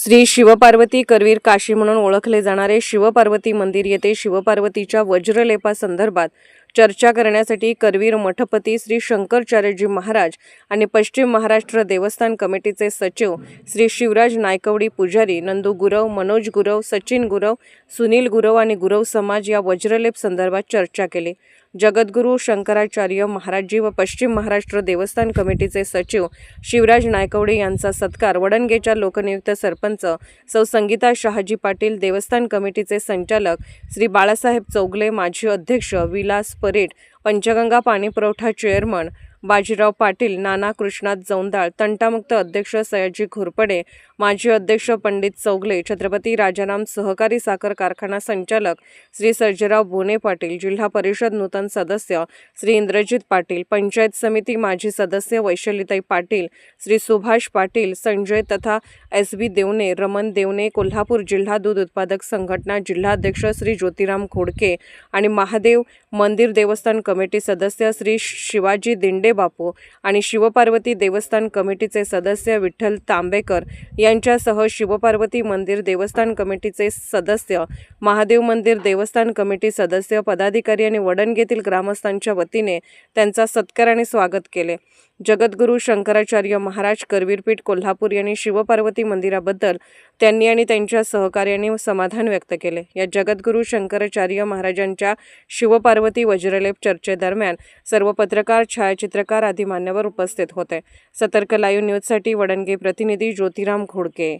श्री शिवपार्वती करवीर काशी म्हणून ओळखले जाणारे शिवपार्वती मंदिर येथे शिवपार्वतीच्या वज्रलेपासंदर्भात चर्चा करण्यासाठी करवीर मठपती श्री शंकराचार्यजी महाराज आणि पश्चिम महाराष्ट्र देवस्थान कमिटीचे सचिव श्री शिवराज नायकवडी पुजारी, नंदू गुरव, मनोज गुरव, सचिन गुरव, सुनील गुरव आणि गुरव समाज या वज्रलेप संदर्भात चर्चा केली। जगद्गुरू शंकराचार्य महाराजजी व पश्चिम महाराष्ट्र देवस्थान कमिटीचे सचिव शिवराज नायकवडी यांचा सत्कार वडणगेच्या लोकनियुक्त सरपंच सौ संगीता शहाजी पाटील, देवस्थान कमिटीचे संचालक श्री बाळासाहेब चौगले, माजी अध्यक्ष विलास परेड, पंचगंगा पाणीपुरवठा चेअरमन बाजीराव पाटील, नाना कृष्णात जौंदाळ, तंटामुक्त अध्यक्ष सयाजी घोरपडे, माजी अध्यक्ष पंडित चौगले, छत्रपती राजाराम सहकारी साखर कारखाना संचालक श्री सर्जेराव बोने पाटील, जिल्हा परिषद नूतन सदस्य श्री इंद्रजित पाटील, पंचायत समिती माजी सदस्य वैशालीताई पाटील, श्री सुभाष पाटील, संजय तथा SB देवने, रमण देवने, कोल्हापूर जिल्हा दूध उत्पादक संघटना जिल्हाध्यक्ष श्री ज्योतिराम खोडके आणि महादेव मंदिर देवस्थान कमिटी सदस्य श्री शिवाजी दिंडे बापू आणि शिवपार्वती देवस्थान कमिटीचे सदस्य विठ्ठल तांबेकर यांच्यासह शिवपार्वती मंदिर देवस्थान कमिटीचे सदस्य, महादेव मंदिर देवस्थान कमिटी सदस्य, पदाधिकारी आणि वडणगेतील ग्रामस्थांच्या वतीने त्यांचा सत्कार आणि स्वागत केले। जगद्गुरू शंकराचार्य महाराज करवीरपीठ कोल्हापूर यांनी शिवपार्वती मंदिराबद्दल त्यांनी आणि त्यांच्या सहकार्यांनी समाधान व्यक्त केले। या जगद्गुरू शंकराचार्य महाराजांच्या शिवपार्वती वज्रलेप चर्चेदरम्यान सर्व पत्रकार, छायाचित्रकार आदी मान्यवर उपस्थित होते। सतर्क लाईव्ह न्यूजसाठी वडणगे प्रतिनिधी ज्योतिराम खोडके।